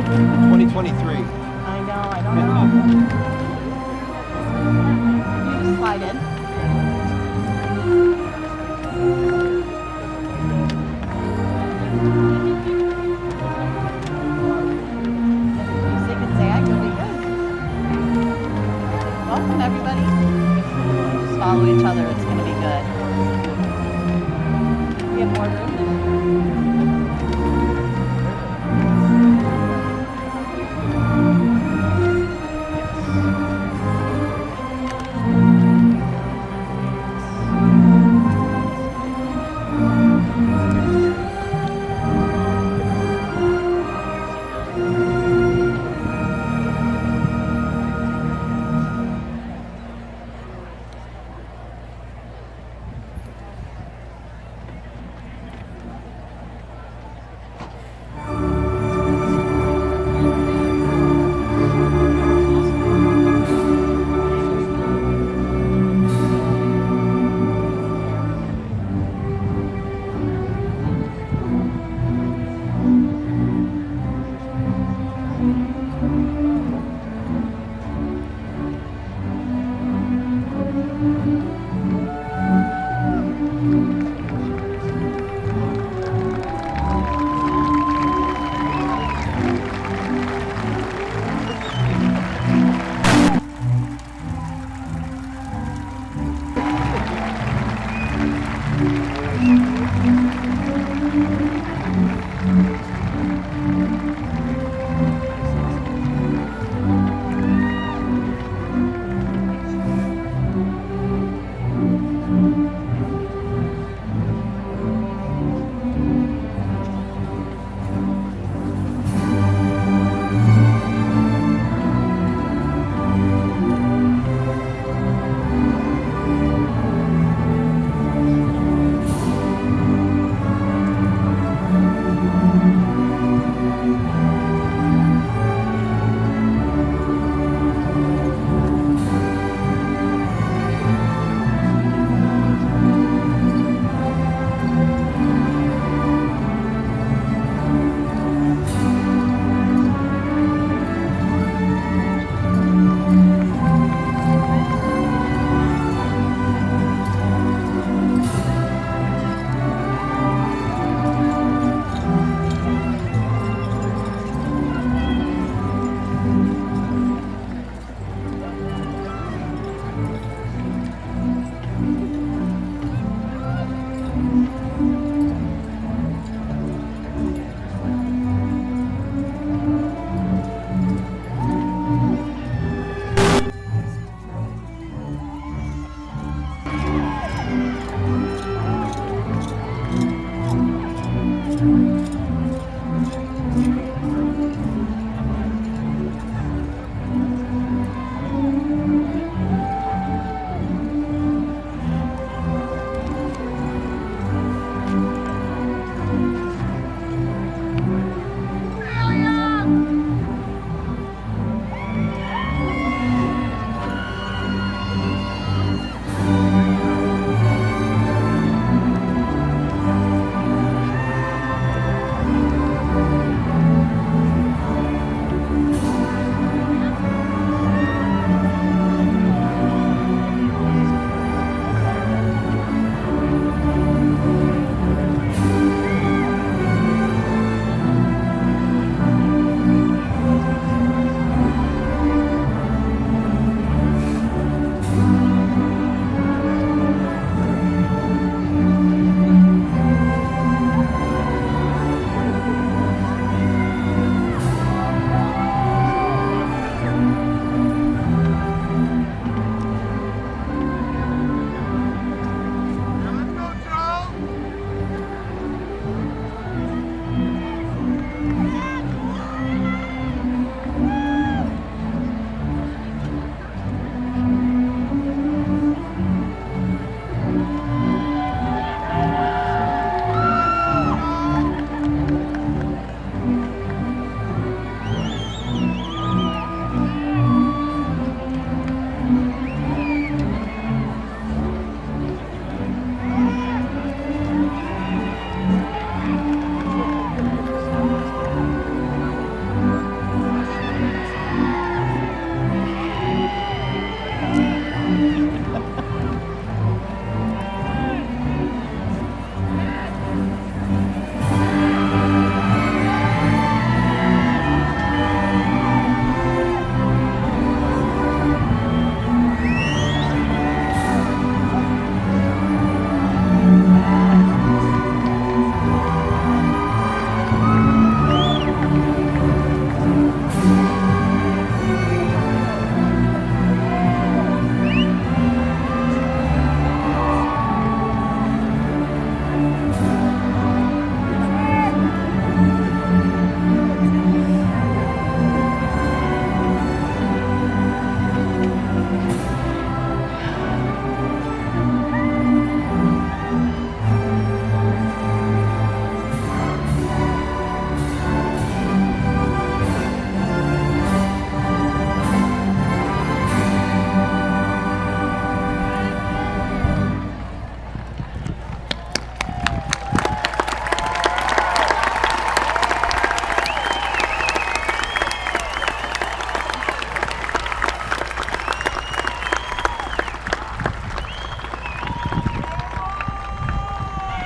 2023. I know, I don't know. You just slide in. Music and Zach, you'll be good. Welcome, everybody. Just follow each other, it's going to be good. We have more room.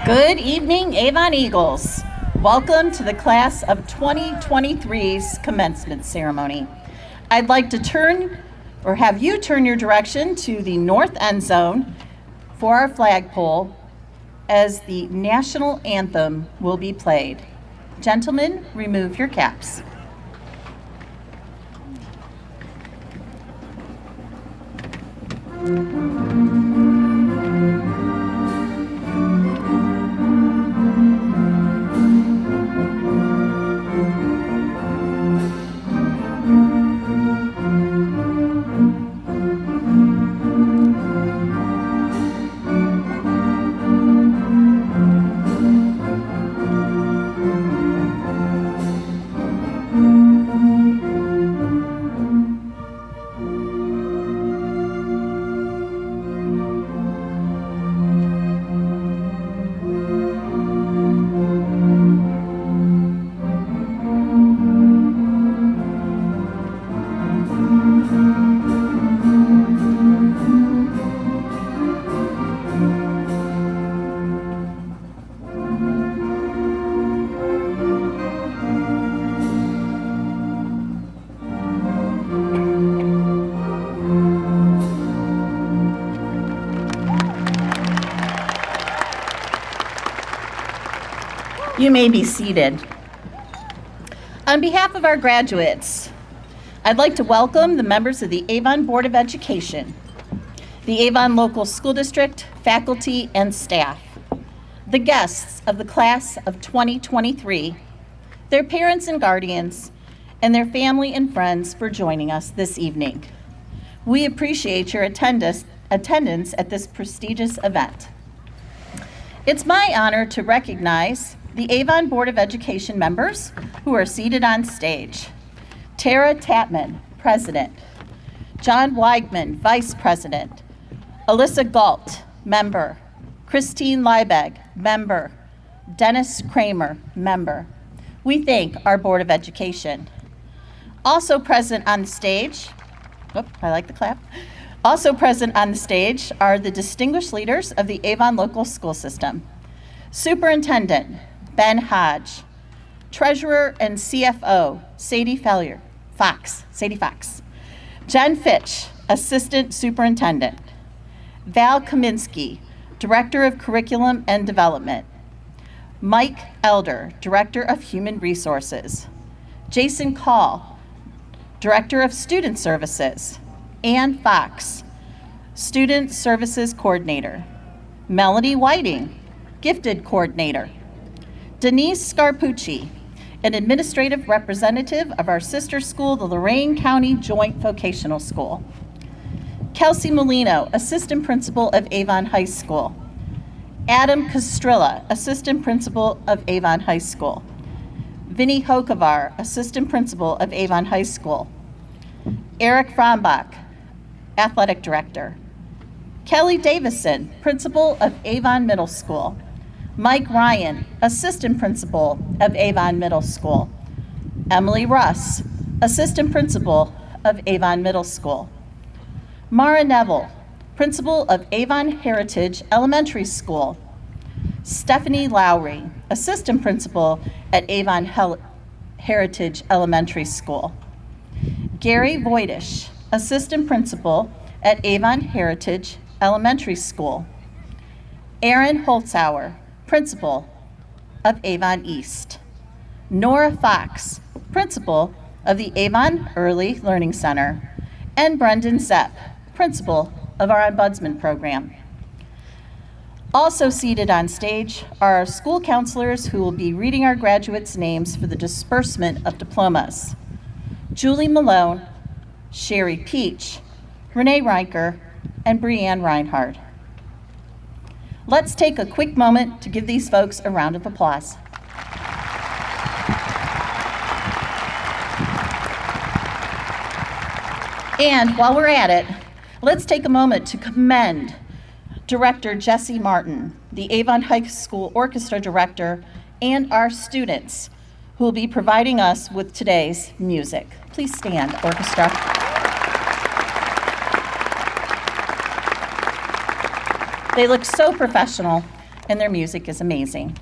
Good evening, Avon Eagles. Welcome to the class of 2023's commencement ceremony. I'd like to have you turn your direction to the north end zone for our flagpole as the national anthem will be played. Gentlemen, remove your caps. You may be seated. On behalf of our graduates, I'd like to welcome the members of the Avon Board of Education, the Avon Local School District, faculty, and staff, the guests of the class of 2023, their parents and guardians, and their family and friends for joining us this evening. We appreciate your attendance at this prestigious event. It's my honor to recognize the Avon Board of Education members who are seated on stage. Tara Tapman, President. John Weigman, Vice President. Alyssa Galt, Member. Christine Liebeg, Member. Dennis Kramer, Member. We thank our Board of Education. Also present on the stage, I like the clap. Also present on the stage are the distinguished leaders of the Avon Local School System. Superintendent Ben Hodge, Treasurer and CFO Sadie Fox. Jen Fitch, Assistant Superintendent. Val Kaminsky, Director of Curriculum and Development. Mike Elder, Director of Human Resources. Jason Call, Director of Student Services. Ann Fox, Student Services Coordinator. Melanie Whiting, Gifted Coordinator. Denise Scarpucci, an administrative representative of our sister school, the Lorain County Joint Vocational School. Kelsey Molino, Assistant Principal of Avon High School. Adam Castrilla, Assistant Principal of Avon High School. Vinnie Hokovar, Assistant Principal of Avon High School. Eric Frombach, Athletic Director. Kelly Davison, Principal of Avon Middle School. Mike Ryan, Assistant Principal of Avon Middle School. Emily Russ, Assistant Principal of Avon Middle School. Mara Neville, Principal of Avon Heritage Elementary School. Stephanie Lowry, Assistant Principal at Avon Heritage Elementary School. Gary Voitish, Assistant Principal at Avon Heritage Elementary School. Aaron Holzhauer, Principal of Avon East. Nora Fox, Principal of the Avon Early Learning Center. And Brendan Zepp, Principal of our Ombudsman Program. Also seated on stage are our school counselors who will be reading our graduates' names for the disbursement of diplomas. Julie Malone, Sherry Peach, Renee Reinker, and Breanne Reinhardt. Let's take a quick moment to give these folks a round of applause. And while we're at it, let's take a moment to commend Director Jesse Martin, the Avon High School Orchestra Director, and our students who will be providing us with today's music. Please stand, orchestra. They look so professional and their music is amazing.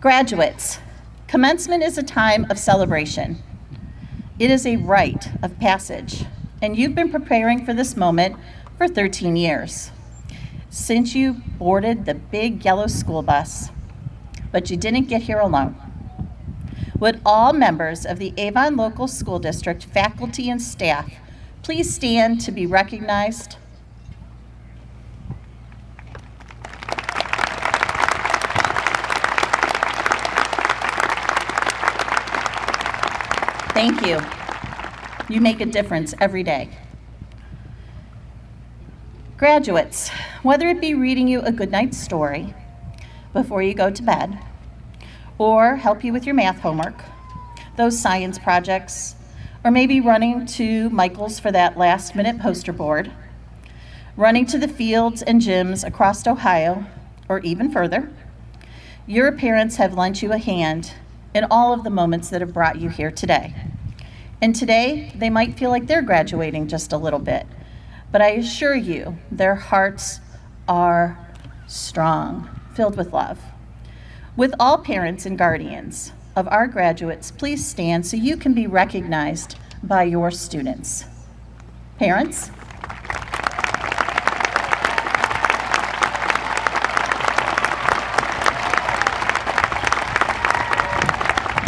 Graduates, commencement is a time of celebration. It is a rite of passage, and you've been preparing for this moment for 13 years, since you boarded the big yellow school bus, but you didn't get here alone. Would all members of the Avon Local School District, faculty and staff, please stand to be recognized? Thank you. You make a difference every day. Graduates, whether it be reading you a good night story before you go to bed, or help you with your math homework, those science projects, or maybe running to Michael's for that last-minute poster board, running to the fields and gyms across Ohio, or even further, your parents have lent you a hand in all of the moments that have brought you here today. And today, they might feel like they're graduating just a little bit, but I assure you, their hearts are strong, filled with love. With all parents and guardians of our graduates, please stand so you can be recognized by your students. Parents?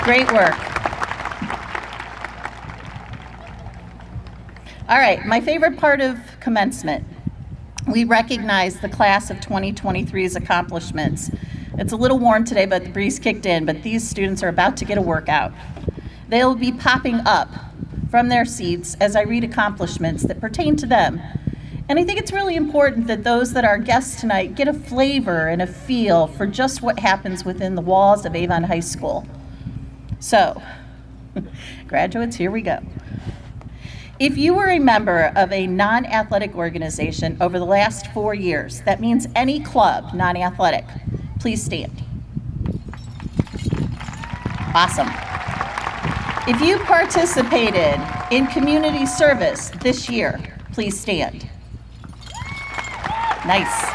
Great work. All right, my favorite part of commencement. We recognize the class of 2023's accomplishments. It's a little warm today, but the breeze kicked in, but these students are about to get a workout. They'll be popping up from their seats as I read accomplishments that pertain to them. And I think it's really important that those that are guests tonight get a flavor and a feel for just what happens within the walls of Avon High School. So, graduates, here we go. If you were a member of a non-athletic organization over the last 4 years, that means any club, non-athletic, please stand. Awesome. If you participated in community service this year, please stand. Nice.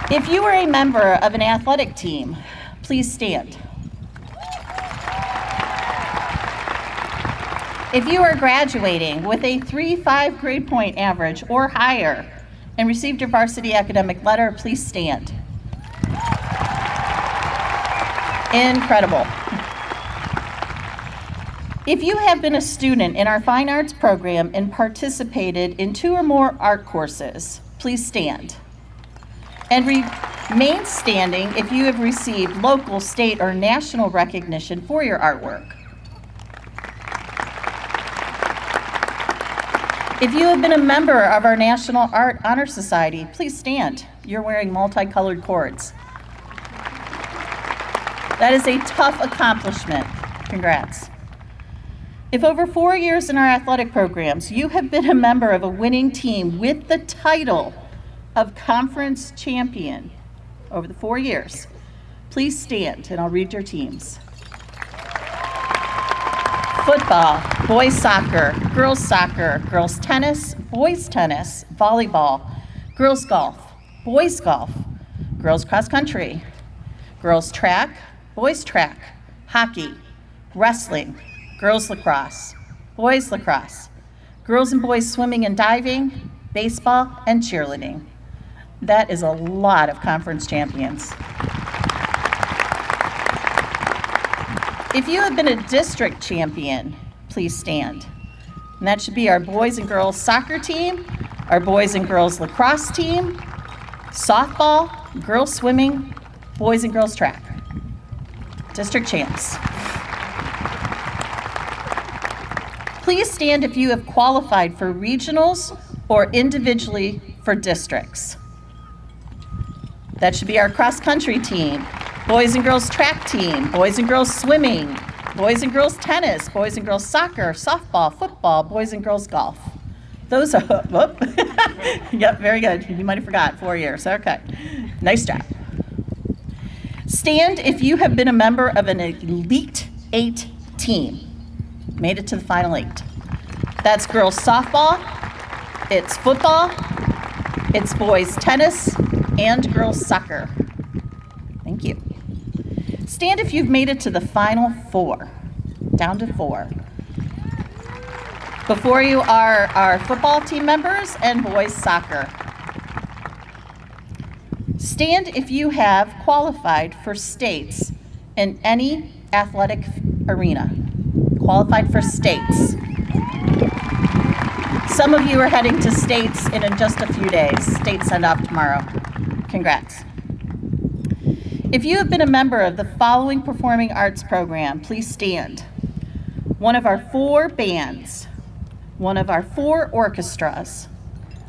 If you were a member of an athletic team, please stand. If you are graduating with a 3.5 grade point average or higher and received your varsity academic letter, please stand. Incredible. If you have been a student in our fine arts program and participated in 2 or more art courses, please stand. And remain standing if you have received local, state, or national recognition for your artwork. If you have been a member of our National Art Honor Society, please stand. You're wearing multicolored cords. That is a tough accomplishment. Congrats. If over 4 years in our athletic programs, you have been a member of a winning team with the title of conference champion over the 4 years, please stand and I'll read your teams. Football, boys soccer, girls tennis, boys tennis, volleyball, girls golf, boys cross country, girls track, boys track, hockey, wrestling, girls lacrosse, boys lacrosse, girls and boys swimming and diving, baseball, and cheerleading. That is a lot of conference champions. If you have been a district champion, please stand. And that should be our boys and girls soccer team, our boys and girls lacrosse team, softball, girls swimming, boys and girls track. District champs. Please stand if you have qualified for regionals or individually for districts. That should be our cross-country team, boys and girls track team, boys and girls swimming, boys and girls tennis, boys and girls soccer, softball, football, boys and girls golf. Those are, whoop. Yep, very good. You might have forgot 4 years. Okay, nice job. Stand if you have been a member of an Elite 8 team. Made it to the Final 8. That's girls softball, it's football, it's boys tennis, and girls soccer. Thank you. Stand if you've made it to the final four, down to four. Before you are our football team members and boys soccer. Stand if you have qualified for states in any athletic arena. Qualified for states. Some of you are heading to states in just a few days. States send off tomorrow. Congrats. If you have been a member of the following performing arts program, please stand. One of our 4 bands, one of our 4 orchestras,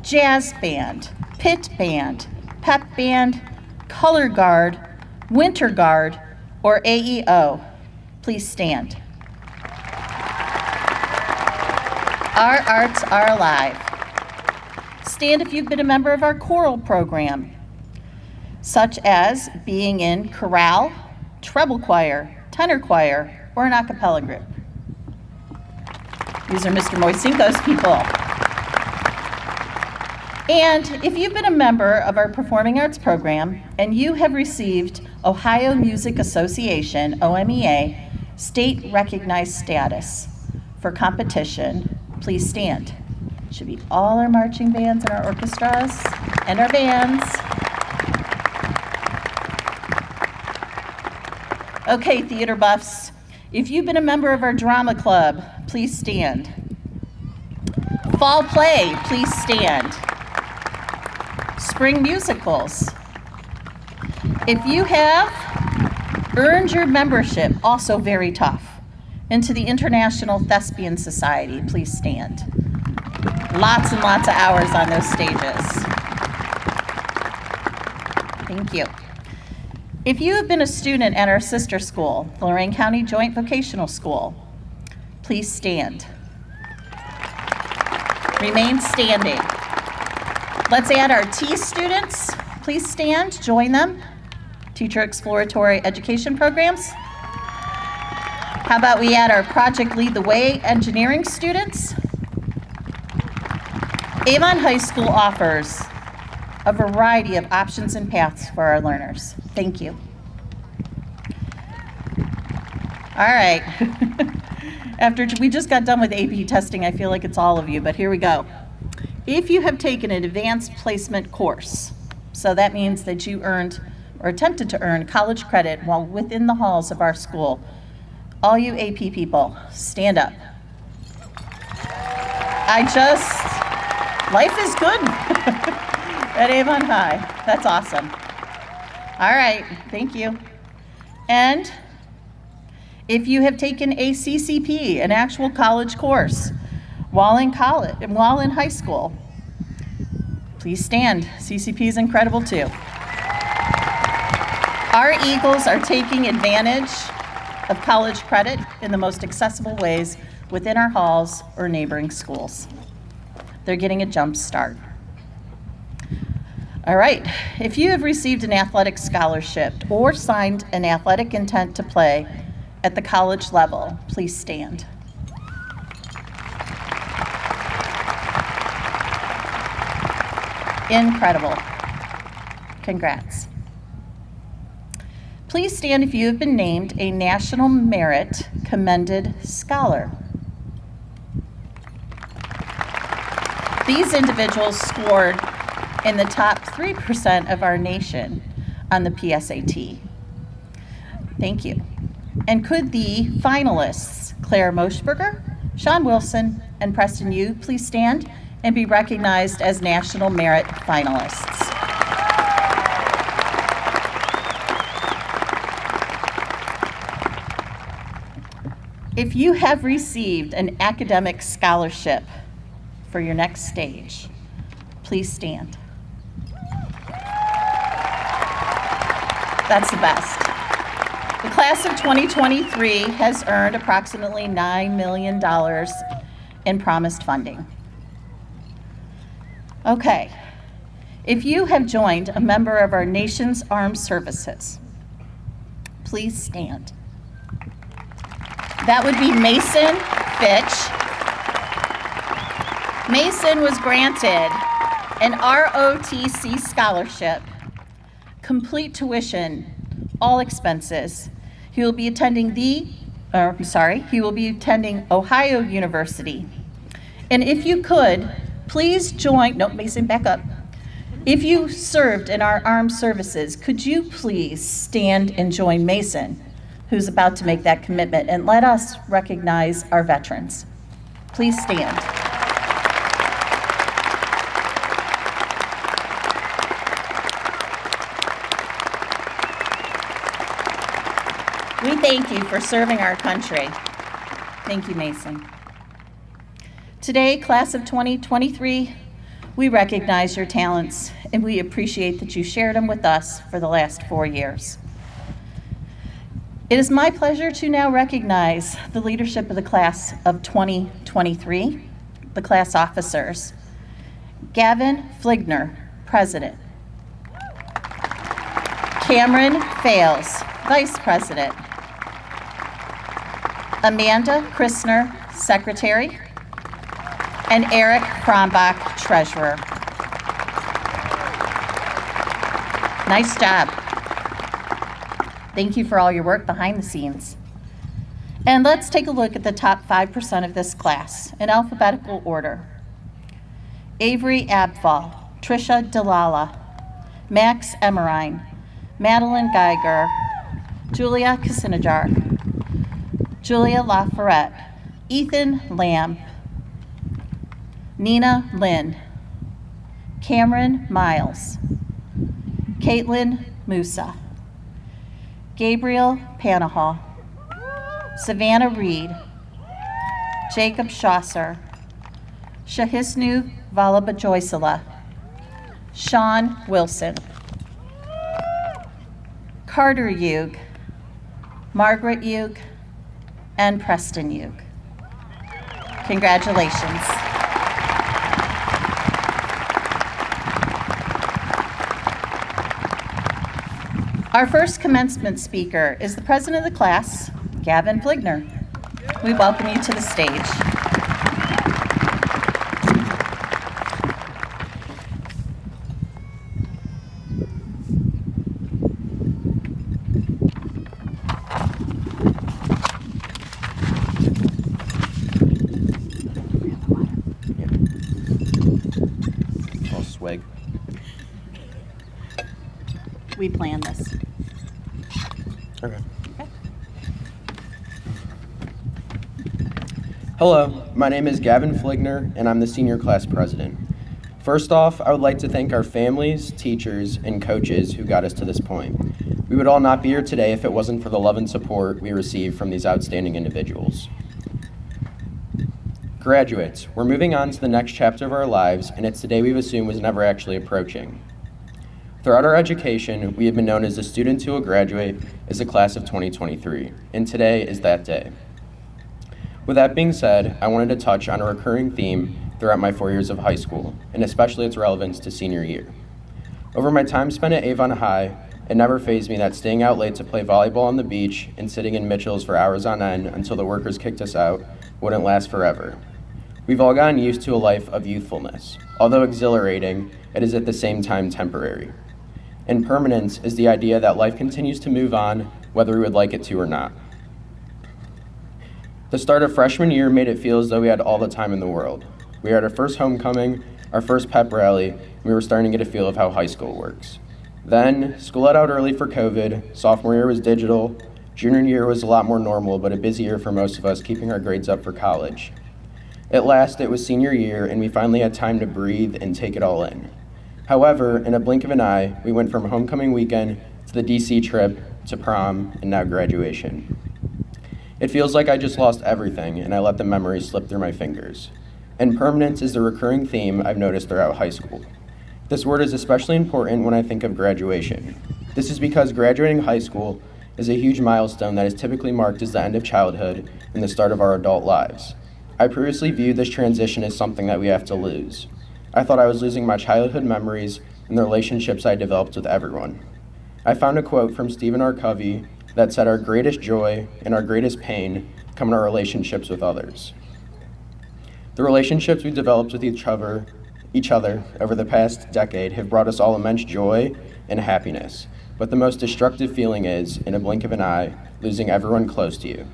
jazz band, pit band, pep band, color guard, winter guard, or AEO. Please stand. Our arts are alive. Stand if you've been a member of our choral program, such as being in chorale, treble choir, tenor choir, or an a cappella group. These are Mr. Moisinko's people. And if you've been a member of our performing arts program and you have received Ohio Music Association, OMEA, state recognized status for competition, please stand. Should be all our marching bands and our orchestras and our bands. Okay, theater buffs, if you've been a member of our drama club, please stand. Fall play, please stand. Spring musicals. If you have earned your membership, also very tough, into the International Thespian Society, please stand. Lots and lots of hours on those stages. Thank you. If you have been a student at our sister school, the Lorain County Joint Vocational School, please stand. Remain standing. Let's add our T students. Please stand, join them. Teacher Exploratory Education Programs. How about we add our Project Lead the Way engineering students? Avon High School offers a variety of options and paths for our learners. Thank you. All right. After we just got done with AP testing, I feel like it's all of you, but here we go. If you have taken an advanced placement course, so that means that you earned or attempted to earn college credit while within the halls of our school, all you AP people, stand up. Life is good at Avon High. That's awesome. All right, thank you. And if you have taken a CCP, an actual college course, while in high school, please stand. CCP is incredible too. Our Eagles are taking advantage of college credit in the most accessible ways within our halls or neighboring schools. They're getting a jump start. All right, if you have received an athletic scholarship or signed an athletic intent to play at the college level, please stand. Incredible. Congrats. Please stand if you have been named a National Merit Commended Scholar. These individuals scored in the top 3% of our nation on the PSAT. Thank you. And could the finalists, Claire Moschberger, Sean Wilson, and Preston Yu, please stand and be recognized as National Merit finalists. If you have received an academic scholarship for your next stage, please stand. That's the best. The class of 2023 has earned approximately $9 million in promised funding. Okay, if you have joined a member of our nation's armed services, please stand. That would be Mason Fitch. Mason was granted an ROTC scholarship complete tuition, all expenses. He will be attending Ohio University. And if you could, please join, no, Mason, back up. If you served in our armed services, could you please stand and join Mason, who's about to make that commitment, and let us recognize our veterans. Please stand. We thank you for serving our country. Thank you, Mason. Today, class of 2023, we recognize your talents, and we appreciate that you shared them with us for the last 4 years. It is my pleasure to now recognize the leadership of the class of 2023, the class officers. Gavin Fligner, President. Cameron Fales, Vice President. Amanda Christner, Secretary. And Eric Krombach, Treasurer. Nice job. Thank you for all your work behind the scenes. And let's take a look at the top 5% of this class in alphabetical order. Avery Abfall, Trisha Delala, Max Emerine, Madeline Geiger, Julia Kasinajar, Julia LaForette, Ethan Lamb, Nina Lynn, Cameron Miles, Caitlin Musa, Gabriel Panahal, Savannah Reed, Jacob Schlosser, Shahisnu Valabajoysala, Sean Wilson, Carter Yug, Margaret Yug, and Preston Yug. Congratulations. Our first commencement speaker is the president of the class, Gavin Fligner. We welcome you to the stage. I'll swig. We planned this. Okay. Hello, my name is Gavin Fligner, and I'm the senior class president. First off, I would like to thank our families, teachers, and coaches who got us to this point. We would all not be here today if it wasn't for the love and support we receive from these outstanding individuals. Graduates, we're moving on to the next chapter of our lives, and it's the day we've assumed was never actually approaching. Throughout our education, we have been known as the students who will graduate as the class of 2023, and today is that day. With that being said, I wanted to touch on a recurring theme throughout my 4 years of high school, and especially its relevance to senior year. Over my time spent at Avon High, it never fazed me that staying out late to play volleyball on the beach and sitting in Mitchell's for hours on end until the workers kicked us out wouldn't last forever. We've all gotten used to a life of youthfulness. Although exhilarating, it is at the same time temporary. And permanence is the idea that life continues to move on, whether we would like it to or not. The start of freshman year made it feel as though we had all the time in the world. We had our first homecoming, our first pep rally, and we were starting to get a feel of how high school works. Then, school let out early for COVID, sophomore year was digital, junior year was a lot more normal, but a busy year for most of us keeping our grades up for college. At last, it was senior year, and we finally had time to breathe and take it all in. However, in a blink of an eye, we went from homecoming weekend to the DC trip to prom and now graduation. It feels like I just lost everything and I let the memories slip through my fingers. And permanence is the recurring theme I've noticed throughout high school. This word is especially important when I think of graduation. This is because graduating high school is a huge milestone that is typically marked as the end of childhood and the start of our adult lives. I previously viewed this transition as something that we have to lose. I thought I was losing my childhood memories and the relationships I developed with everyone. I found a quote from Stephen R. Covey that said our greatest joy and our greatest pain come in our relationships with others. The relationships we developed with each other over the past decade have brought us all immense joy and happiness, but the most destructive feeling is, in a blink of an eye, losing everyone close to you.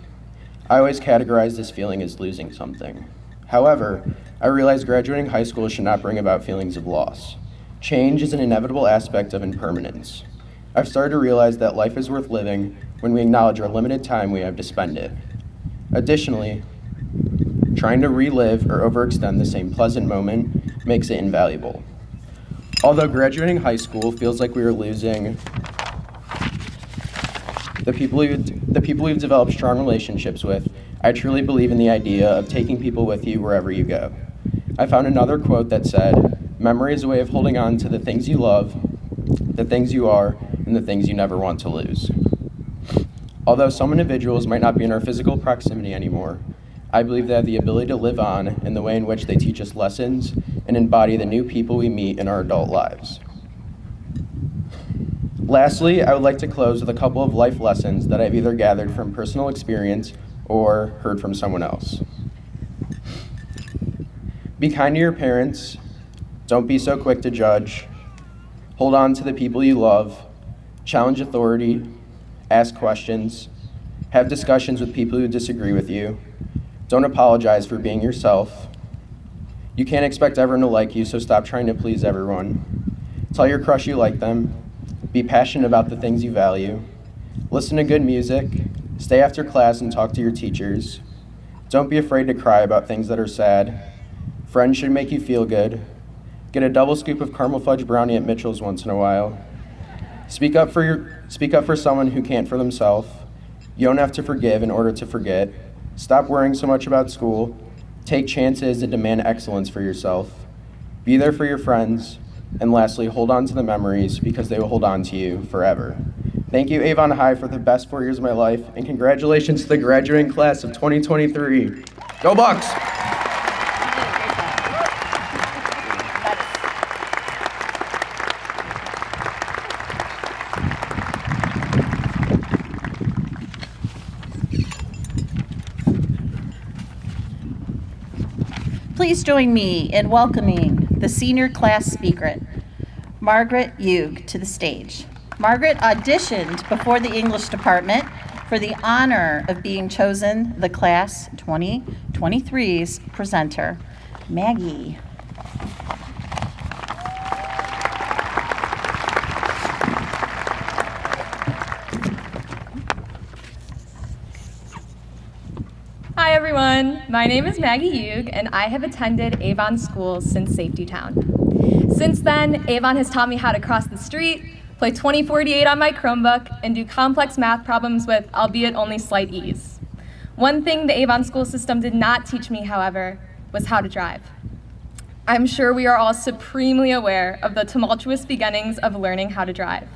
I always categorize this feeling as losing something. However, I realize graduating high school should not bring about feelings of loss. Change is an inevitable aspect of impermanence. I've started to realize that life is worth living when we acknowledge our limited time we have to spend it. Additionally, trying to relive or overextend the same pleasant moment makes it invaluable. Although graduating high school feels like we are losing the people we've developed strong relationships with, I truly believe in the idea of taking people with you wherever you go. I found another quote that said, "Memory is a way of holding on to the things you love, the things you are, and the things you never want to lose." Although some individuals might not be in our physical proximity anymore, I believe they have the ability to live on in the way in which they teach us lessons and embody the new people we meet in our adult lives. Lastly, I would like to close with a couple of life lessons that I've either gathered from personal experience or heard from someone else. Be kind to your parents. Don't be so quick to judge. Hold on to the people you love. Challenge authority. Ask questions. Have discussions with people who disagree with you. Don't apologize for being yourself. You can't expect everyone to like you, so stop trying to please everyone. Tell your crush you like them. Be passionate about the things you value. Listen to good music. Stay after class and talk to your teachers. Don't be afraid to cry about things that are sad. Friends should make you feel good. Get a double scoop of caramel fudge brownie at Mitchell's once in a while. Speak up for someone who can't for themselves. You don't have to forgive in order to forget. Stop worrying so much about school. Take chances and demand excellence for yourself. Be there for your friends. And lastly, hold on to the memories because they will hold on to you forever. Thank you, Avon High, for the best 4 years of my life, and congratulations to the graduating class of 2023. Go Bucks! Please join me in welcoming the senior class speaker, Margaret Hugh, to the stage. Margaret auditioned before the English department for the honor of being chosen the class 2023's presenter. Maggie. Hi everyone, my name is Maggie Hugh and I have attended Avon schools since Safety Town. Since then, Avon has taught me how to cross the street, play 2048 on my Chromebook, and do complex math problems with, albeit only slight ease. One thing the Avon school system did not teach me, however, was how to drive. I'm sure we are all supremely aware of the tumultuous beginnings of learning how to drive.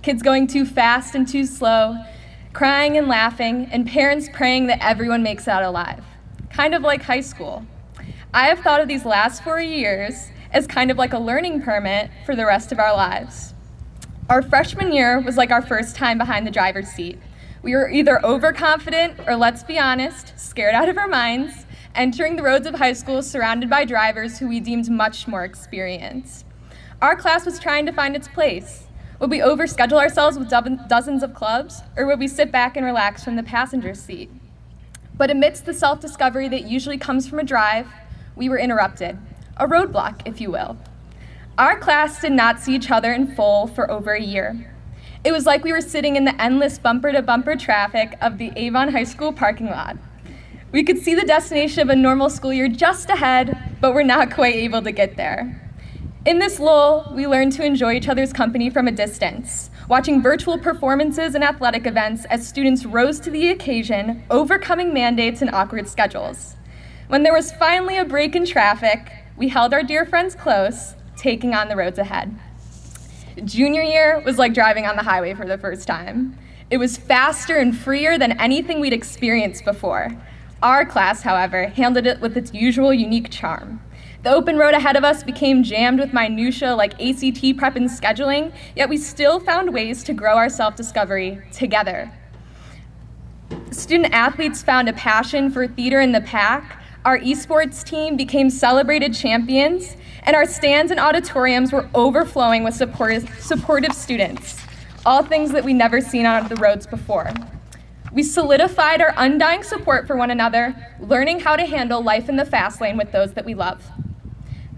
Kids going too fast and too slow, crying and laughing, and parents praying that everyone makes it out alive. Kind of like high school. I have thought of these last 4 years as kind of like a learning permit for the rest of our lives. Our freshman year was like our first time behind the driver's seat. We were either overconfident or, let's be honest, scared out of our minds, entering the roads of high school surrounded by drivers who we deemed much more experienced. Our class was trying to find its place. Would we overschedule ourselves with dozens of clubs, or would we sit back and relax from the passenger seat? But amidst the self-discovery that usually comes from a drive, we were interrupted, a roadblock, if you will. Our class did not see each other in full for over a year. It was like we were sitting in the endless bumper-to-bumper traffic of the Avon High School parking lot. We could see the destination of a normal school year just ahead, but we're not quite able to get there. In this lull, we learned to enjoy each other's company from a distance, watching virtual performances and athletic events as students rose to the occasion, overcoming mandates and awkward schedules. When there was finally a break in traffic, we held our dear friends close, taking on the roads ahead. Junior year was like driving on the highway for the first time. It was faster and freer than anything we'd experienced before. Our class, however, handled it with its usual unique charm. The open road ahead of us became jammed with minutia like ACT prep and scheduling, yet we still found ways to grow our self-discovery together. Student athletes found a passion for theater in the pack, our esports team became celebrated champions, and our stands and auditoriums were overflowing with supportive students. all things that we never seen on the roads before. We solidified our undying support for one another, learning how to handle life in the fast lane with those that we love.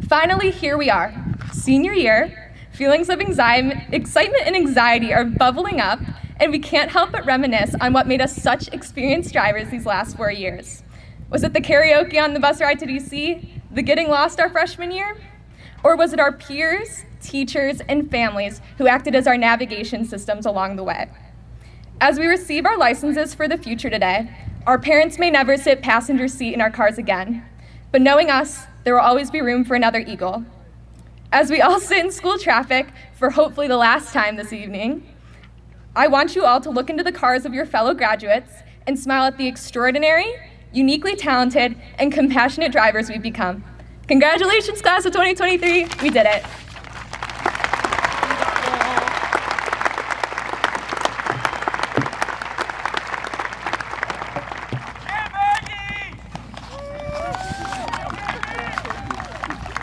Finally, here we are, senior year. Feelings of excitement and anxiety are bubbling up, and we can't help but reminisce on what made us such experienced drivers these last 4 years. Was it the karaoke on the bus ride to DC? The getting lost our freshman year? Or was it our peers, teachers, and families who acted as our navigation systems along the way? As we receive our licenses for the future today, our parents may never sit passenger seat in our cars again, but knowing us, there will always be room for another Eagle. As we all sit in school traffic for hopefully the last time this evening, I want you all to look into the cars of your fellow graduates and smile at the extraordinary, uniquely talented, and compassionate drivers we've become. Congratulations, class of 2023, we did it.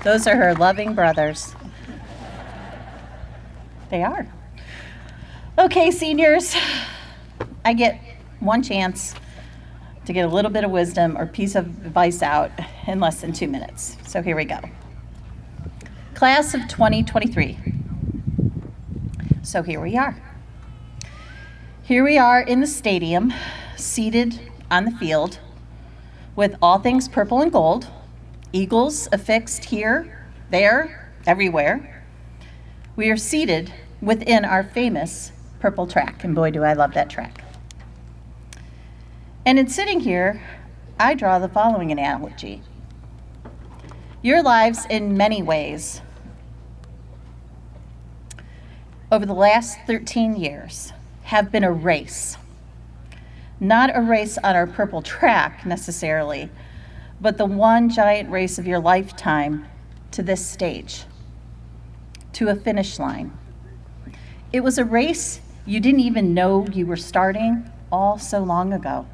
Those are her loving brothers. They are. Okay, seniors, I get one chance to get a little bit of wisdom or piece of advice out in less than 2 minutes. So here we go. Class of 2023. So here we are. Here we are in the stadium, seated on the field with all things purple and gold, eagles affixed here, there, everywhere. We are seated within our famous purple track, and boy, do I love that track. And in sitting here, I draw the following analogy. Your lives, in many ways, over the last 13 years, have been a race. Not a race on our purple track, necessarily, but the one giant race of your lifetime to this stage, to a finish line. It was a race you didn't even know you were starting all so long ago.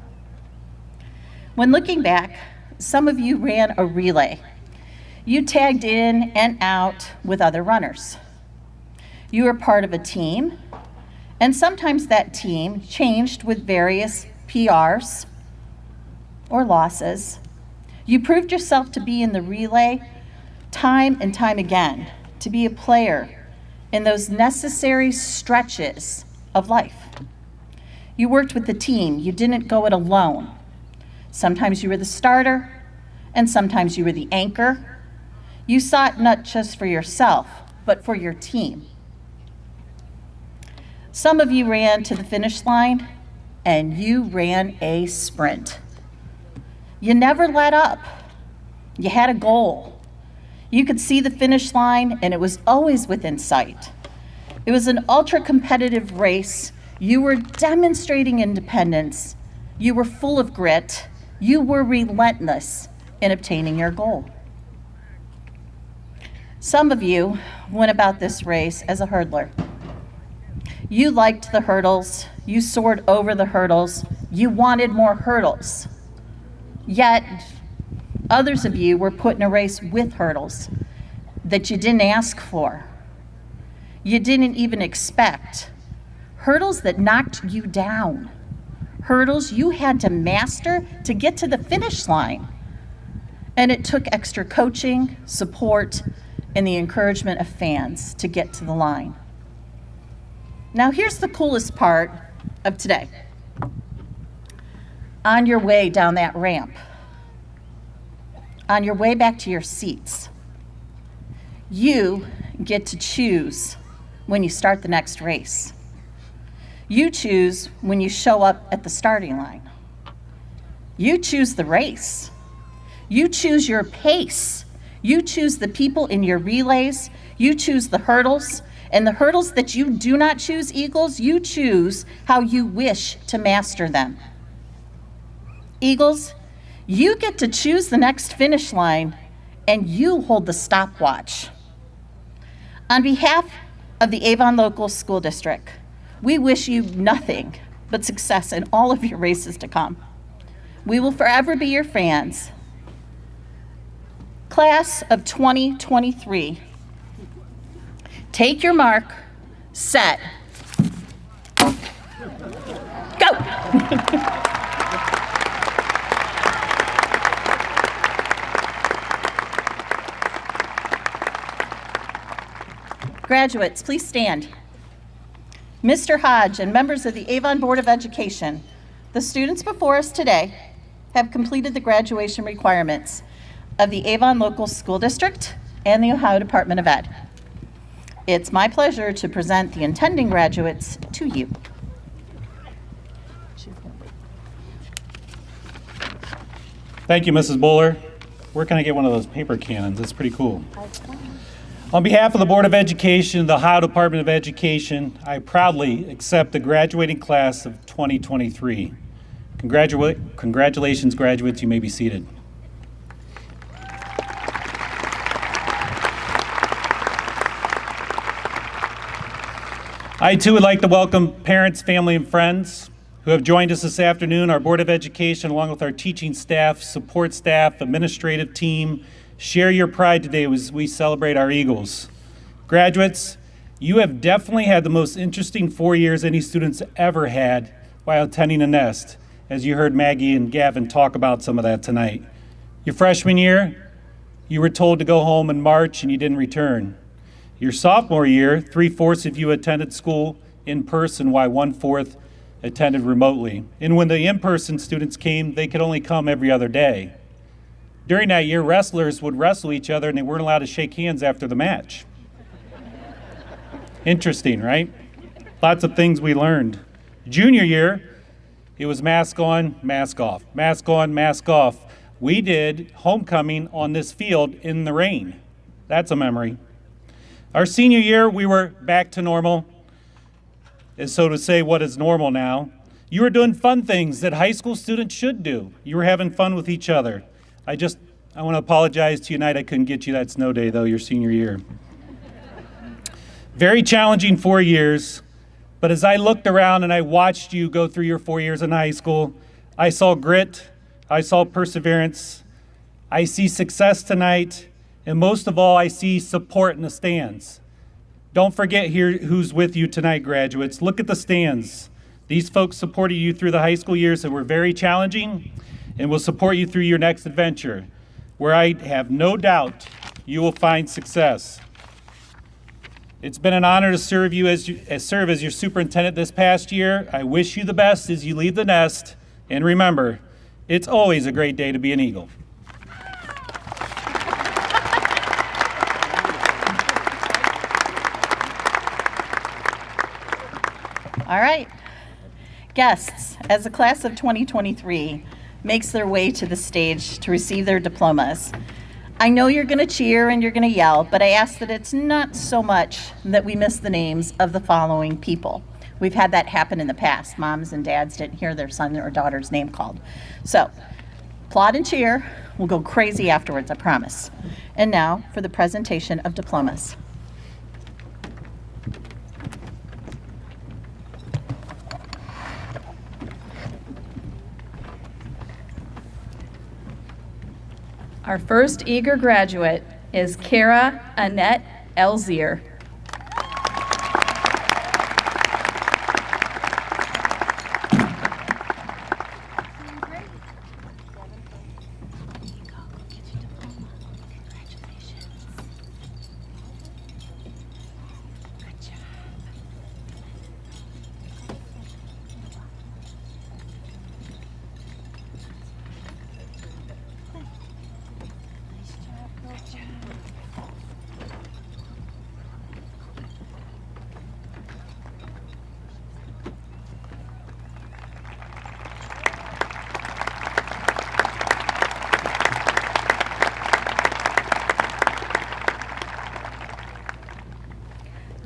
When looking back, some of you ran a relay. You tagged in and out with other runners. You were part of a team, and sometimes that team changed with various PRs or losses. You proved yourself to be in the relay time and time again, to be a player in those necessary stretches of life. You worked with the team. You didn't go it alone. Sometimes you were the starter, and sometimes you were the anchor. You saw it not just for yourself, but for your team. Some of you ran to the finish line, and you ran a sprint. You never let up. You had a goal. You could see the finish line, and it was always within sight. It was an ultra-competitive race. You were demonstrating independence. You were full of grit. You were relentless in obtaining your goal. Some of you went about this race as a hurdler. You liked the hurdles. You soared over the hurdles. You wanted more hurdles. Yet, others of you were put in a race with hurdles that you didn't ask for. You didn't even expect. Hurdles that knocked you down. Hurdles you had to master to get to the finish line. And it took extra coaching, support, and the encouragement of fans to get to the line. Now here's the coolest part of today. On your way down that ramp, on your way back to your seats, you get to choose when you start the next race. You choose when you show up at the starting line. You choose the race. You choose your pace. You choose the people in your relays. You choose the hurdles. And the hurdles that you do not choose, Eagles, you choose how you wish to master them. Eagles, you get to choose the next finish line, and you hold the stopwatch. On behalf of the Avon Local School District, we wish you nothing but success in all of your races to come. We will forever be your fans. Class of 2023, take your mark, set, Go! Graduates, please stand. Mr. Hodge and members of the Avon Board of Education, the students before us today have completed the graduation requirements of the Avon Local School District and the Ohio Department of Ed. It's my pleasure to present the intending graduates to you. Thank you, Mrs. Bowler. Where can I get one of those paper cannons? That's pretty cool. On behalf of the Board of Education, the Ohio Department of Education, I proudly accept the graduating class of 2023. Congratulations, graduates. You may be seated. I too would like to welcome parents, family, and friends who have joined us this afternoon, our Board of Education, along with our teaching staff, support staff, administrative team. Share your pride today as we celebrate our Eagles. Graduates, you have definitely had the most interesting 4 years any students ever had while attending a nest, as you heard Maggie and Gavin talk about some of that tonight. Your freshman year, you were told to go home in March and you didn't return. Your sophomore year, 3/4 of you attended school in person while 1/4 attended remotely. And when the in-person students came, they could only come every other day. During that year, wrestlers would wrestle each other and they weren't allowed to shake hands after the match. Interesting, right? Lots of things we learned. Junior year, it was mask on, mask off, mask on, mask off. We did homecoming on this field in the rain. That's a memory. Our senior year, we were back to normal, as so to say, what is normal now. You were doing fun things that high school students should do. You were having fun with each other. I want to apologize to you tonight. I couldn't get you that snow day, though, your senior year. Very challenging 4 years, but as I looked around and I watched you go through your 4 years in high school, I saw grit, I saw perseverance, I see success tonight, and most of all, I see support in the stands. Don't forget here who's with you tonight, graduates. Look at the stands. These folks supported you through the high school years that were very challenging and will support you through your next adventure, where I have no doubt you will find success. It's been an honor to serve as your superintendent this past year. I wish you the best as you leave the nest, and remember, it's always a great day to be an Eagle. All right. Guests, as the class of 2023 makes their way to the stage to receive their diplomas, I know you're going to cheer and you're going to yell, but I ask that it's not so much that we miss the names of the following people. We've had that happen in the past. Moms and dads didn't hear their son or daughter's name called. So, applaud and cheer. We'll go crazy afterwards, I promise. And now for the presentation of diplomas. Our first eager graduate is Kara Annette Elzier.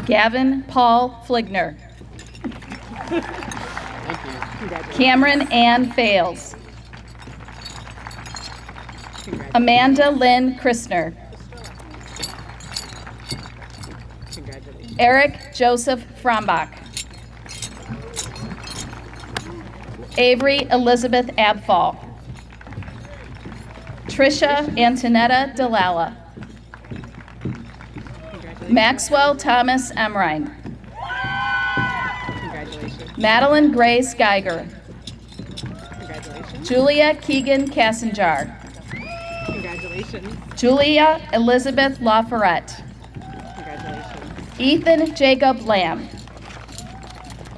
Gavin Paul Fligner. Cameron Ann Fales. Amanda Lynn Christner. Eric Joseph Frombach. Avery Elizabeth Abfall. Trisha Antonetta Delala. Maxwell Thomas Emrine. Madeline Grace Geiger. Congratulations. Julia Keegan Cassenjar. Congratulations. Julia Elizabeth LaForette. Congratulations. Ethan Jacob Lamb.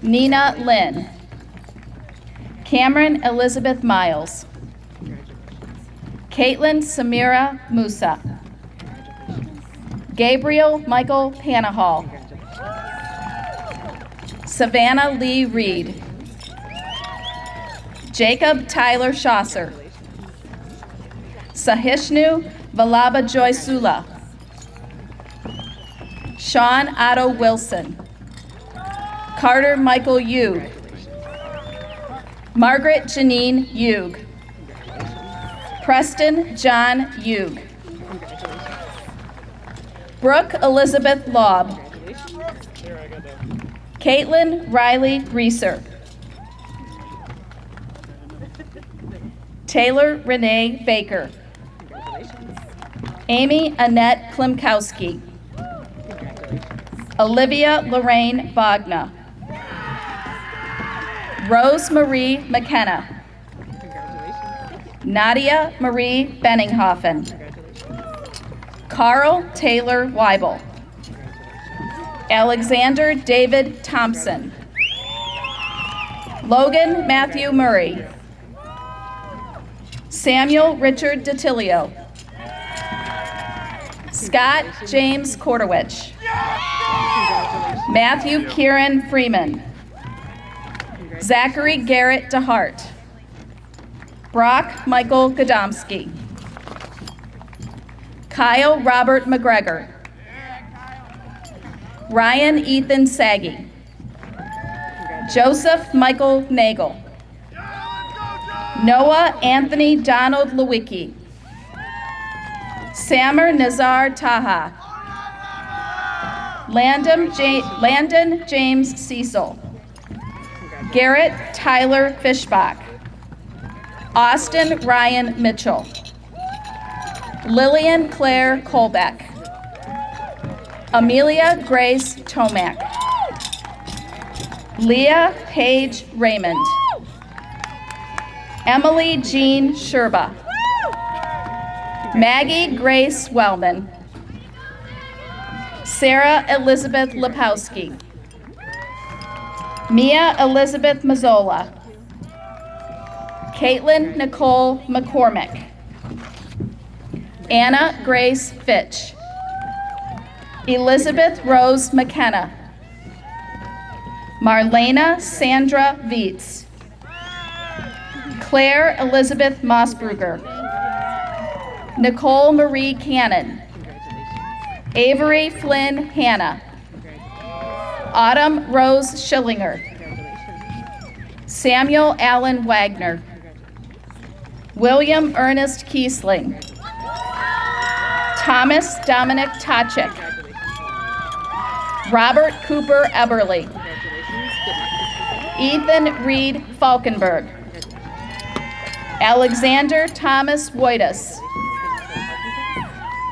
Nina Lynn. Cameron Elizabeth Miles. Caitlin Samira Musa. Gabriel Michael Panahall. Savannah Lee Reed. Jacob Tyler Schasser. Sahishnu Vallabha Joysula. Sean Otto Wilson. Carter Michael Hugh. Margaret Janine Hugh. Preston John Hugh. Brooke Elizabeth Laub. Caitlin Riley Reeser. Taylor Renee Baker. Amy Annette Klimkowski. Olivia Lorraine Bogna. Rose Marie McKenna. Nadia Marie Benninghoffen. Carl Taylor Weibel. Alexander David Thompson. Logan Matthew Murray. Samuel Richard DiTilio. Scott James Kordowich. Matthew Kieran Freeman. Zachary Garrett DeHart. Brock Michael Godomsky. Kyle Robert McGregor. Ryan Ethan Saggy. Joseph Michael Nagel. Noah Anthony Donald Lewicki. Samer Nazar Taha. Landon James Cecil. Garrett Tyler Fishbach. Austin Ryan Mitchell. Lillian Claire Colbeck. Amelia Grace Tomac. Leah Paige Raymond. Emily Jean Sherba. Maggie Grace Wellman. Sarah Elizabeth Lepowski. Mia Elizabeth Mazzola. Caitlin Nicole McCormick. Anna Grace Fitch. Elizabeth Rose McKenna. Marlena Sandra Vietz. Claire Elizabeth Mossbrugger. Nicole Marie Cannon. Avery Flynn Hanna. Autumn Rose Schillinger. Samuel Allen Wagner. William Ernest Kiesling. Thomas Dominic Tachik. Robert Cooper Eberly. Ethan Reed Falkenberg. Alexander Thomas Woitas.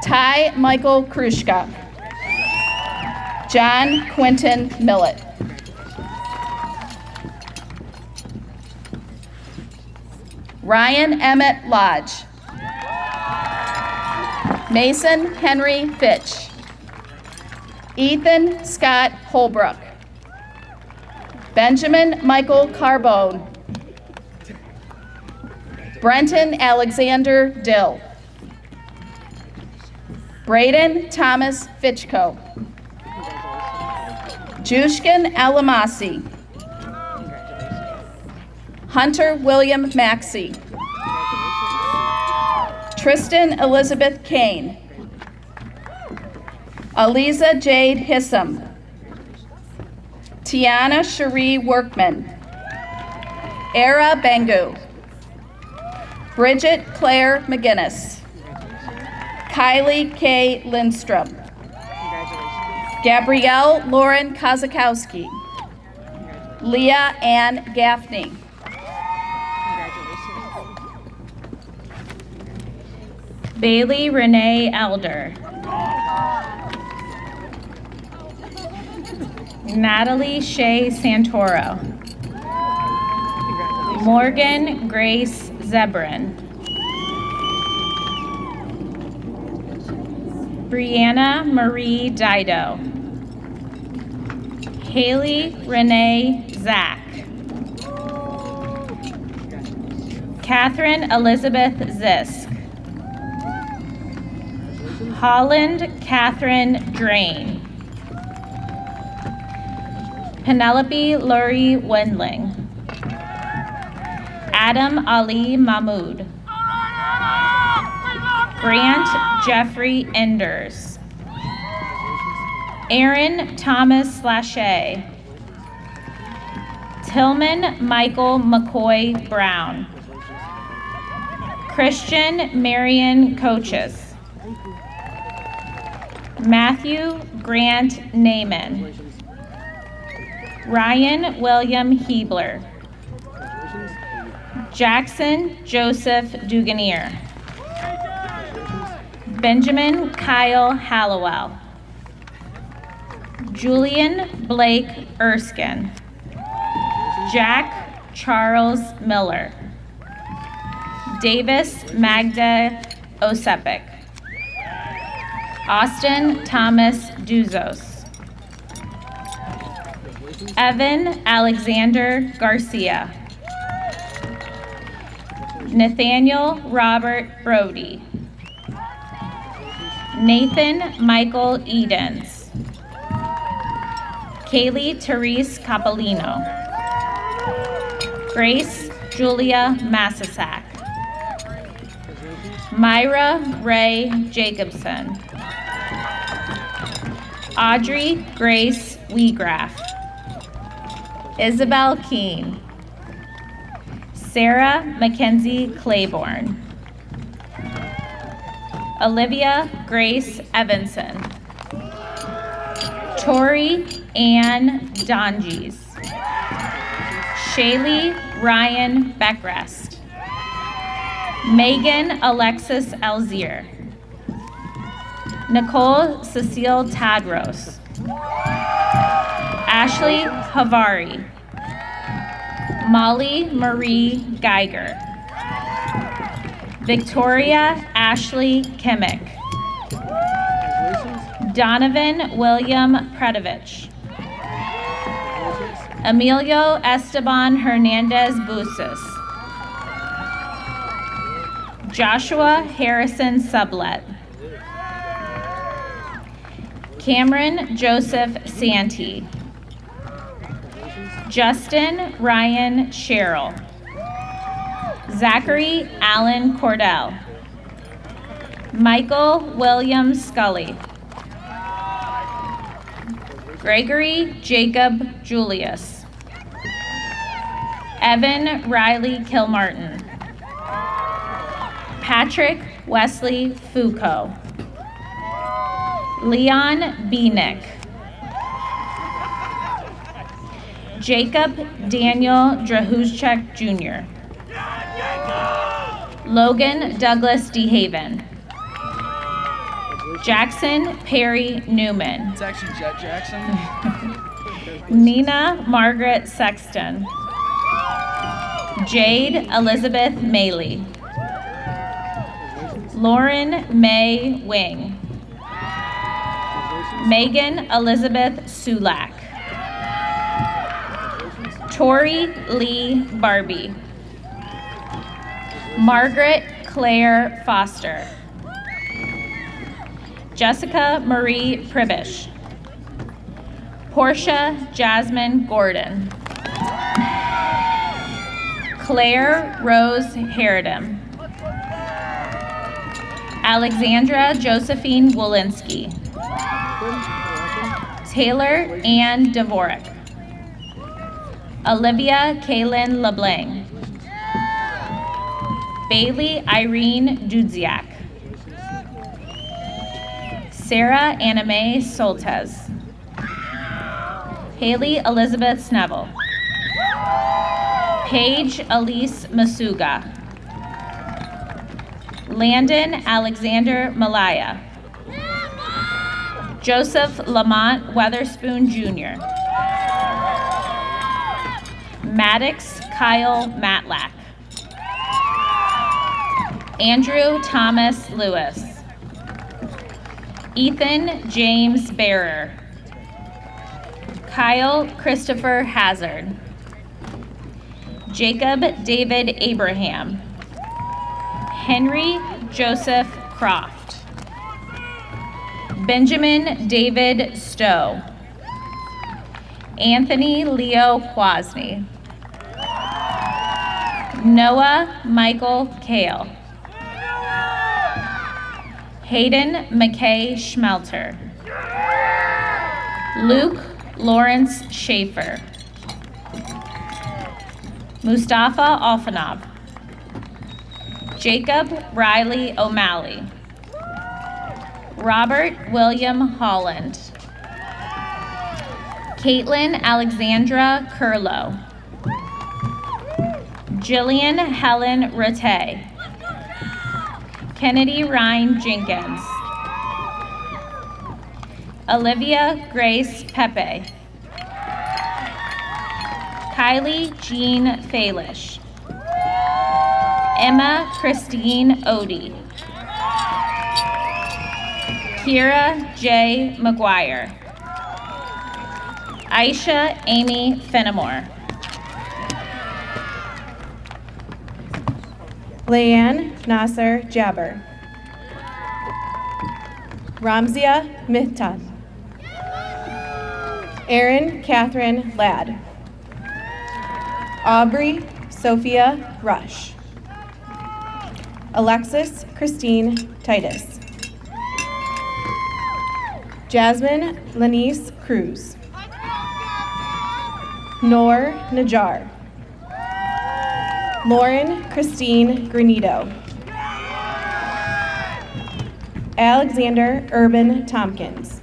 Ty Michael Krushka. John Quinton Millett. Ryan Emmett Lodge. Mason Henry Fitch. Ethan Scott Holbrook. Benjamin Michael Carbone. Brenton Alexander Dill. Braden Thomas Fitchko. Jushkin Alamasi. Hunter William Maxey. Tristan Elizabeth Kane. Aliza Jade Hissam. Tiana Cherie Workman. Era Bangu. Bridget Claire McGinnis. Kylie K. Lindstrom. Gabrielle Lauren Kozakowski. Leah Ann Gaffney. Bailey Renee Elder. Natalie Shea Santoro. Morgan Grace Zebrin. Brianna Marie Dido. Haley Renee Zach. Catherine Elizabeth Zisk. Holland Catherine Drain. Penelope Lurie Wendling. Adam Ali Mahmood. Grant Jeffrey Enders. Aaron Thomas Lachey. Tillman Michael McCoy Brown. Christian Marion Coaches. Matthew Grant Naiman. Ryan William Hebler. Jackson Joseph Duganier. Benjamin Kyle Hallowell. Julian Blake Erskine. Jack Charles Miller. Davis Magda Osepik. Austin Thomas Duzos. Evan Alexander Garcia. Nathaniel Robert Brody. Nathan Michael Edens. Kaylee Therese Capolino. Grace Julia Massasak. Myra Ray Jacobson. Audrey Grace Wiegraff. Isabel Keene. Sarah Mackenzie Claiborne. Olivia Grace Evanson. Tori Ann Donges. Shaylee Ryan Beckrest. Megan Alexis Elzier. Nicole Cecile Tadros. Ashley Havari. Molly Marie Geiger. Victoria Ashley Kimmick. Donovan William Predovich. Emilio Esteban Hernandez Buses. Joshua Harrison Sublet. Cameron Joseph Santee. Justin Ryan Sherrill. Zachary Allen Cordell. Michael William Scully. Gregory Jacob Julius. Evan Riley Kilmartin. Patrick Wesley Foucault. Leon Beanick. Jacob Daniel Drahuzchek Jr. Logan Douglas DeHaven. Jackson Perry Newman. It's actually Jet Jackson. Nina Margaret Sexton. Jade Elizabeth Maley. Lauren May Wing. Megan Elizabeth Sulak. Tori Lee Barbie. Margaret Claire Foster. Jessica Marie Pribish. Portia Jasmine Gordon. Claire Rose Harridan. Alexandra Josephine Walensky. Taylor Ann Dvorak. Olivia Kaylin LeBlanc. Bailey Irene Dudziak. Sarah Anime Soltez. Haley Elizabeth Snevel. Paige Elise Masuga. Landon Alexander Malaya. Joseph Lamont Weatherspoon Jr. Maddox Kyle Matlack. Andrew Thomas Lewis. Ethan James Bearer. Kyle Christopher Hazard. Jacob David Abraham. Henry Joseph Croft. Benjamin David Stowe. Anthony Leo Quasney. Noah Michael Kale. Hayden McKay Schmelter. Luke Lawrence Schaefer. Mustafa Alfanov. Jacob Riley O'Malley. Robert William Holland. Caitlin Alexandra Curlow. Jillian Helen Rattay. Kennedy Ryan Jenkins. Olivia Grace Pepe. Kylie Jean Falish. Emma Christine Odie. Kira J. McGuire. Aisha Amy Fenimore. Leanne Nasser Jabber. Ramzia Mihtan. Erin Catherine Ladd. Aubrey Sophia Rush. Alexis Christine Titus. Jasmine Lanice Cruz. Noor Najjar. Lauren Christine Granito. Alexander Urban Tompkins.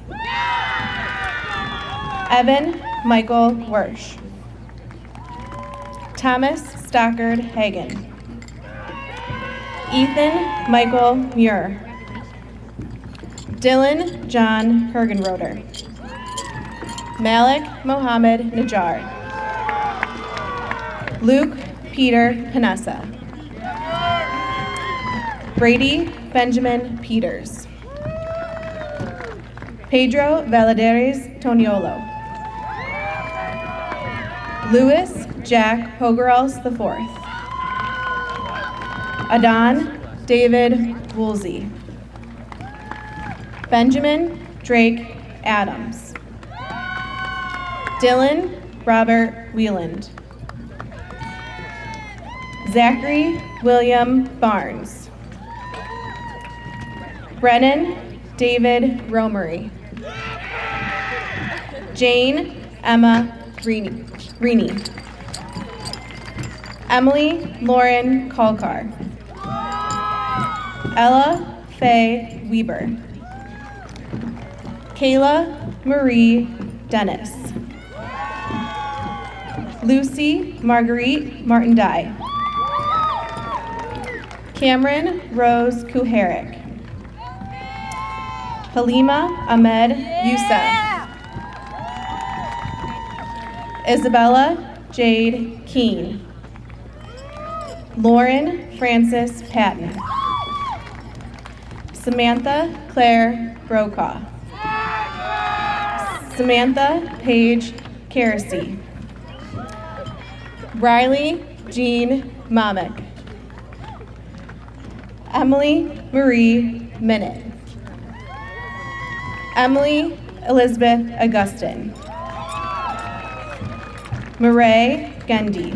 Evan Michael Wersch. Thomas Stockard Hagen. Ethan Michael Muir. Dylan John Hergenroder. Malik Mohammed Najjar. Luke Peter Panessa. Brady Benjamin Peters. Pedro Valadares Toniolo. Louis Jack Pogerals IV. Adon David Woolsey. Benjamin Drake Adams. Dylan Robert Wieland. Zachary William Barnes. Brennan David Romery. Jane Emma Greeny. Emily Lauren Kalkar. Ella Faye Weber. Kayla Marie Dennis. Lucy Marguerite Martin Dye. Cameron Rose Kuharik. Halima Ahmed Youssef. Isabella Jade Keene. Lauren Frances Patton. Samantha Claire Brokaw. Samantha Paige Carasy. Riley Jean Mamek. Emily Marie Minute. Emily Elizabeth Augustin. Marae Gundy.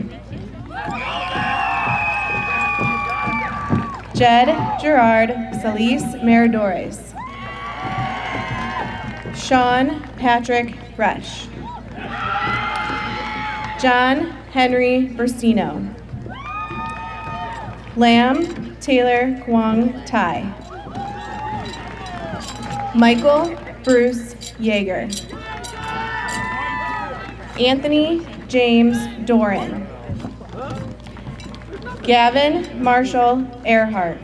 Jed Gerard Salis Meridores. Sean Patrick Resch. John Henry Bursino. Lamb Taylor Kwong Tai. Michael Bruce Yeager. Anthony James Doran. Gavin Marshall Earhart.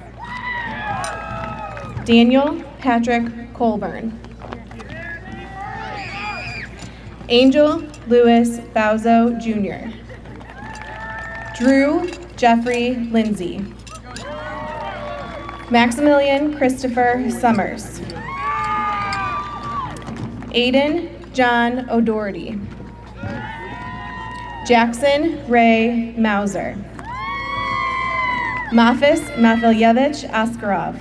Daniel Patrick Colburn. Angel Lewis Bauzo Jr. Drew Jeffrey Lindsay. Maximilian Christopher Summers. Aiden John O'Doherty. Jackson Ray Mauser. Mafis Mathilyevich Askarov.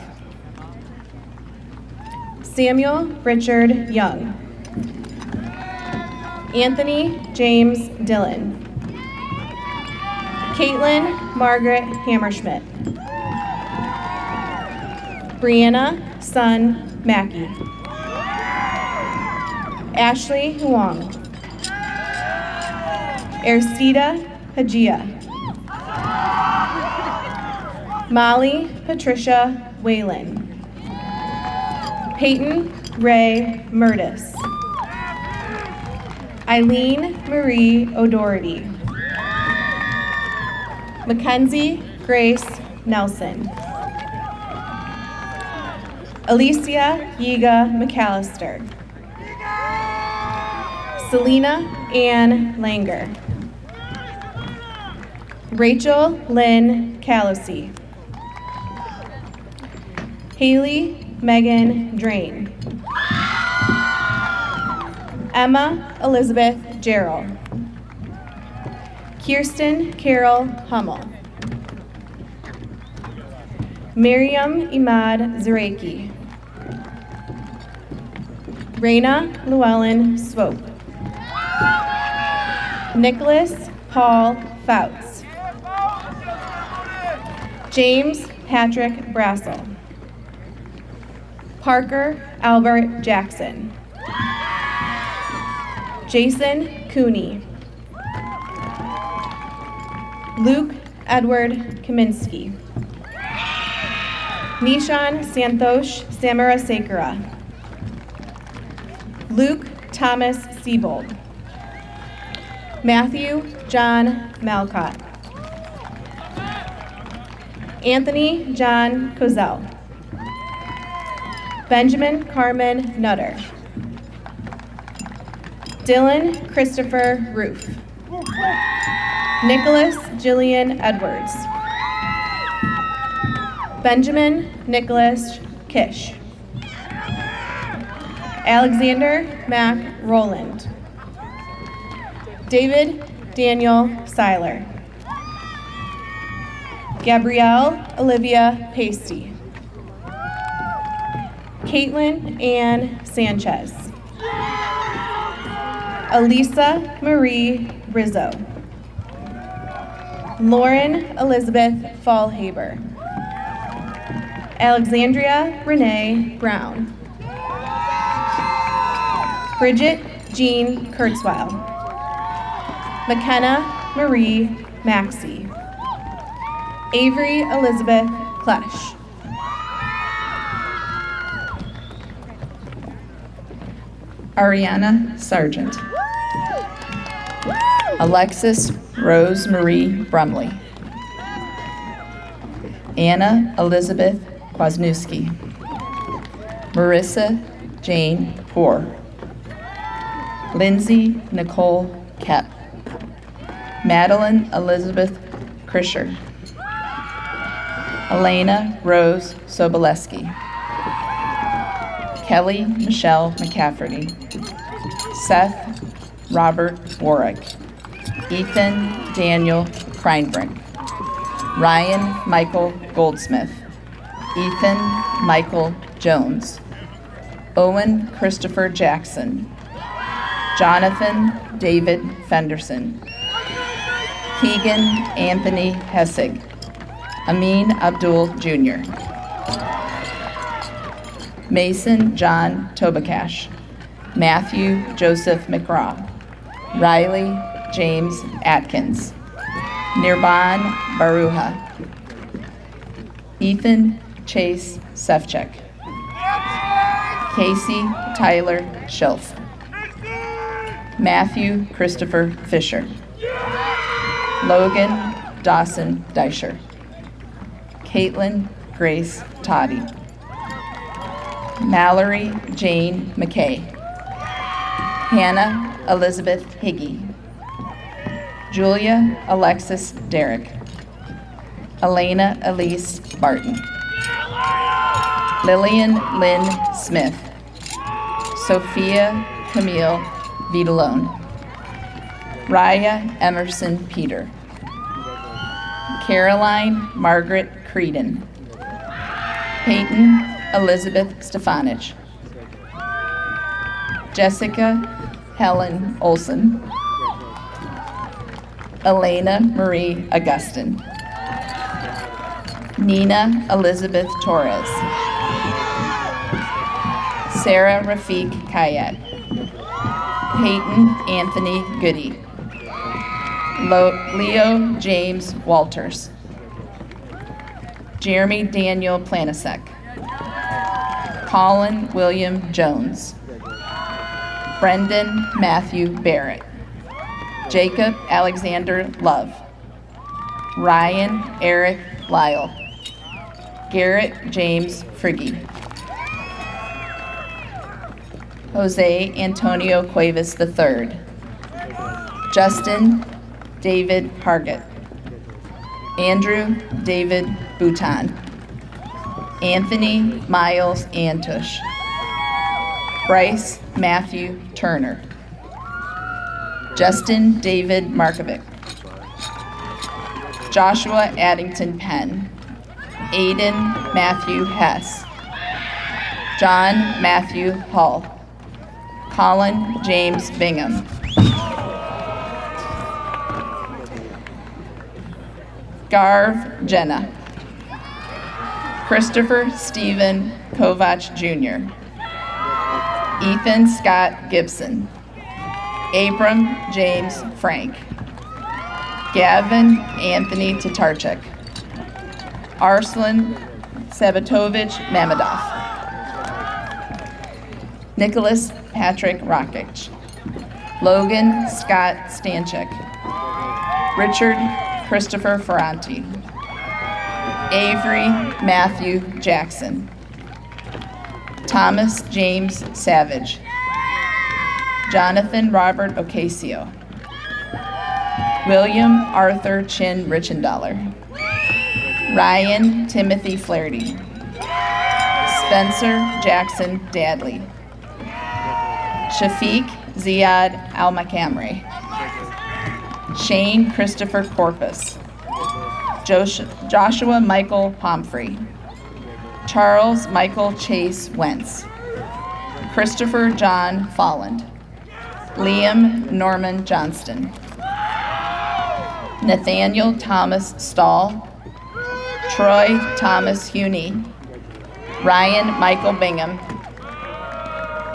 Samuel Richard Young. Anthony James Dillon. Caitlin Margaret Hammerschmidt. Brianna Sun Mackey. Ashley Huang. Aristida Hajia. Molly Patricia Whalen. Peyton Ray Murtis. Eileen Marie O'Doherty. Mackenzie Grace Nelson. Alicia Yiga McAllister. Selena Ann Langer. Rachel Lynn Callosy. Haley Megan Drain. Emma Elizabeth Gerald. Kirsten Carol Hummel. Miriam Imad Zareki. Raina Llewellyn Swope. Nicholas Paul Fouts. James Patrick Brassel. Parker Albert Jackson. Jason Cooney. Luke Edward Kaminsky. Nishan Santosh Samarasekara. Luke Thomas Siebold. Matthew John Malcott. Anthony John Kozel. Benjamin Carmen Nutter. Dylan Christopher Roof. Nicholas Jillian Edwards. Benjamin Nicholas Kish. Alexander Mac Roland. David Daniel Seiler. Gabrielle Olivia Pasty. Caitlin Ann Sanchez. Elisa Marie Rizzo. Lauren Elizabeth Fallhaber. Alexandria Renee Brown. Bridget Jean Kurzweil. McKenna Marie Maxey. Avery Elizabeth Klesch. Ariana Sargent. Alexis Rose Marie Brumley. Anna Elizabeth Kwasniewski. Marissa Jane Poor. Lindsay Nicole Kep. Madeline Elizabeth Krischer. Elena Rose Soboleski. Kelly Michelle McCafferty. Seth Robert Warwick. Ethan Daniel Kreinbrink. Ryan Michael Goldsmith. Ethan Michael Jones. Owen Christopher Jackson. Jonathan David Fenderson. Keegan Anthony Hessig. Amin Abdul Jr. Mason John Tobakash. Matthew Joseph McGraw. Riley James Atkins. Nirban Baruha. Ethan Chase Sefcik. Casey Tyler Schilf. Matthew Christopher Fisher. Logan Dawson Deischer. Caitlin Grace Toddy. Mallory Jane McKay. Hannah Elizabeth Higgy. Julia Alexis Derrick. Elena Elise Barton. Lillian Lynn Smith. Sophia Camille Vidalone. Raya Emerson Peter. Caroline Margaret Creedon. Peyton Elizabeth Stefanich. Jessica Helen Olson. Elena Marie Augustin. Nina Elizabeth Torres. Sarah Rafiq Kayet. Peyton Anthony Goody. Leo James Walters. Jeremy Daniel Planasek. Colin William Jones. Brendan Matthew Barrett. Jacob Alexander Love. Ryan Eric Lyle. Garrett James Friggy. Jose Antonio Cuevas III. Justin David Hargett. Andrew David Bouton. Anthony Miles Antush. Bryce Matthew Turner. Justin David Markovic. Joshua Addington Penn. Aiden Matthew Hess. John Matthew Hull. Colin James Bingham. Garv Jenna. Christopher Stephen Kovach Jr. Ethan Scott Gibson. Abram James Frank. Gavin Anthony Tatarchuk. Arslan Sabatovich Mamedov. Nicholas Patrick Rockich. Logan Scott Stanchik. Richard Christopher Ferranti. Avery Matthew Jackson. Thomas James Savage. Jonathan Robert Ocasio. William Arthur Chin Richendaler. Ryan Timothy Flaherty. Spencer Jackson Dadley. Shafiq Ziad Almakamre. Shane Christopher Corpus. Joshua Michael Pomfrey. Charles Michael Chase Wentz. Christopher John Folland. Liam Norman Johnston. Nathaniel Thomas Stahl. Troy Thomas Huney. Ryan Michael Bingham.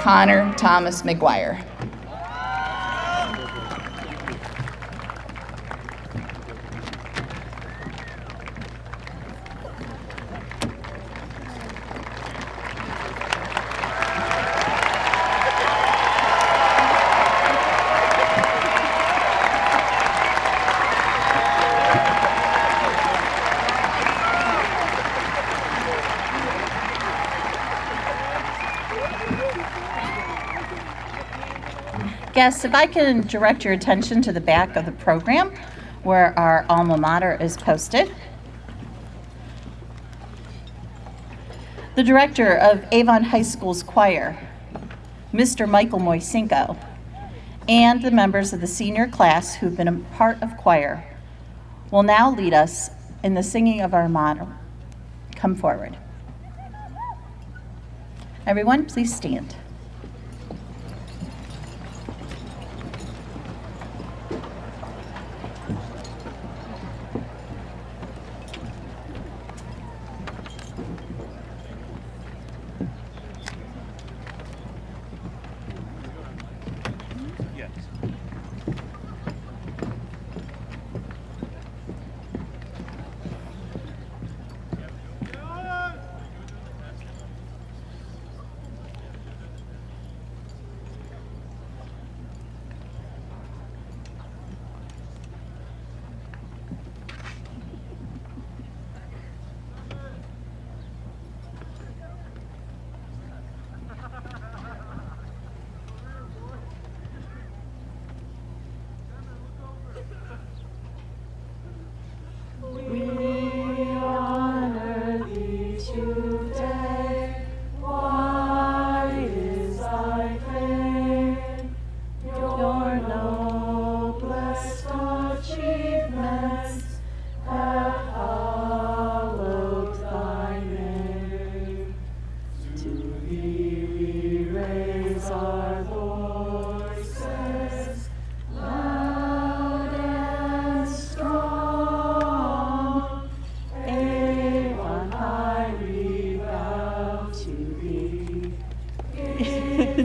Connor Thomas McGuire. Guests, if I can direct your attention to the back of the program where our alma mater is posted. The director of Avon High School's choir, Mr. Michael Moisinko, and the members of the senior class who've been a part of choir will now lead us in the singing of our motto. Come forward. Everyone, please stand.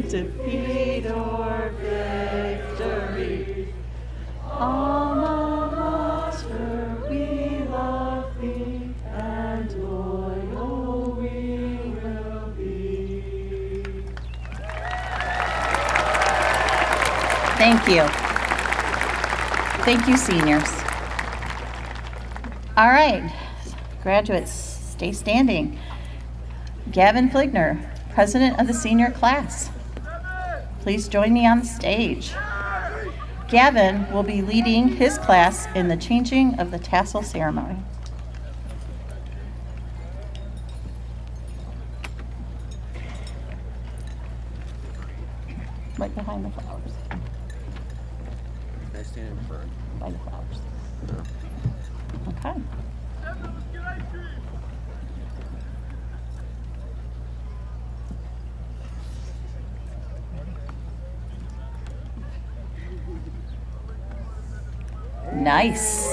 defeat or victory. Alma mater, we love thee, and loyal we will be. Thank you. Thank you, seniors. All right, graduates, stay standing. Gavin Fligner, president of the senior class. Please join me on the stage. Gavin will be leading his class in the changing of the tassel ceremony. Right behind the flowers. Can I stand in front? By the flowers. Okay. Nice.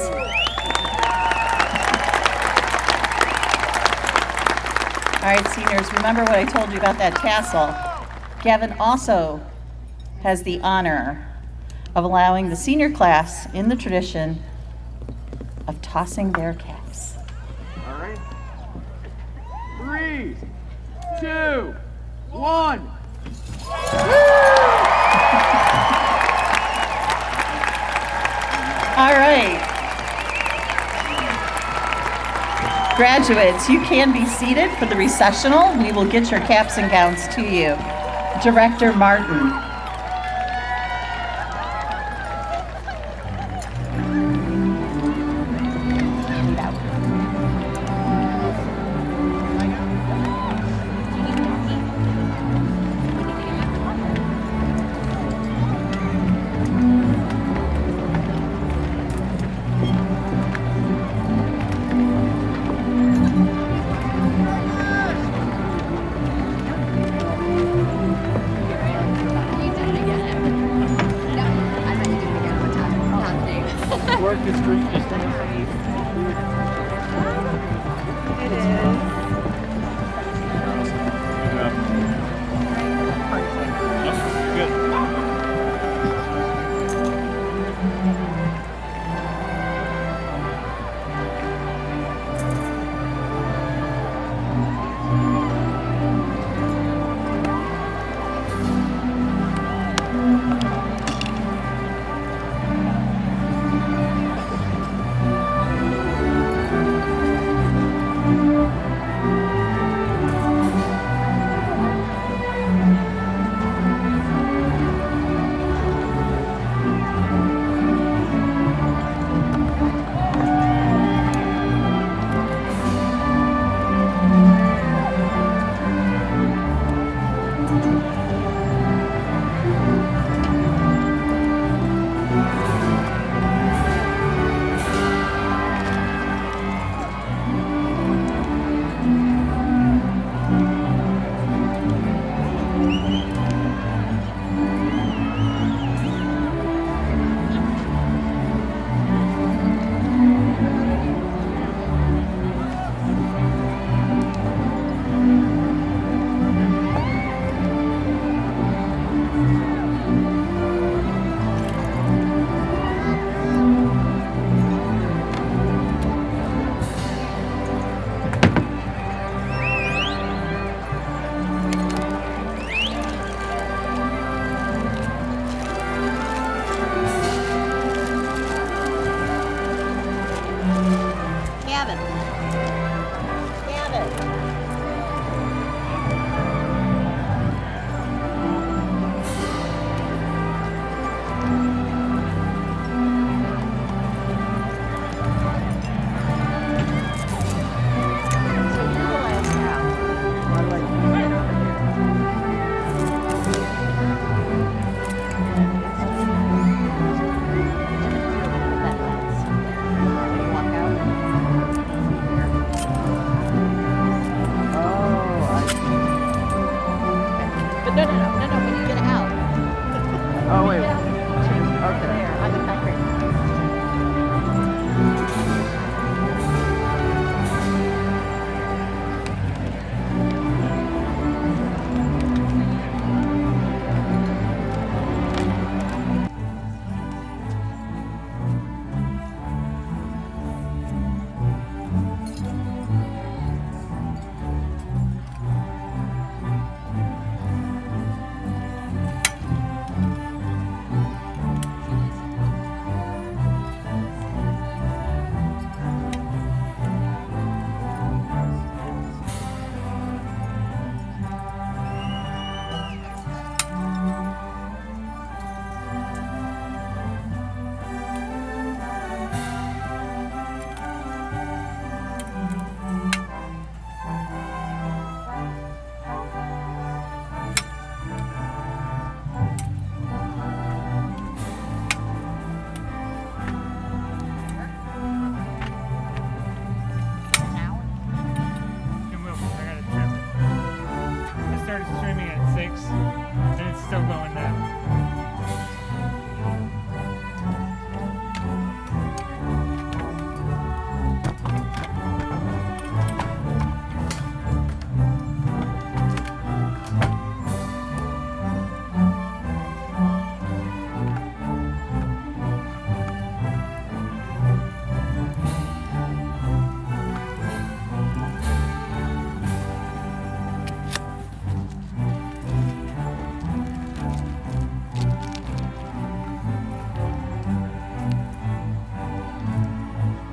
All right, seniors, remember what I told you about that tassel. Gavin also has the honor of allowing the senior class in the tradition of tossing their caps. All right. 3, 2, 1. All right. Graduates, you can be seated for the recessional. We will get your caps and gowns to you. Director Martin. 6, and it's still going down.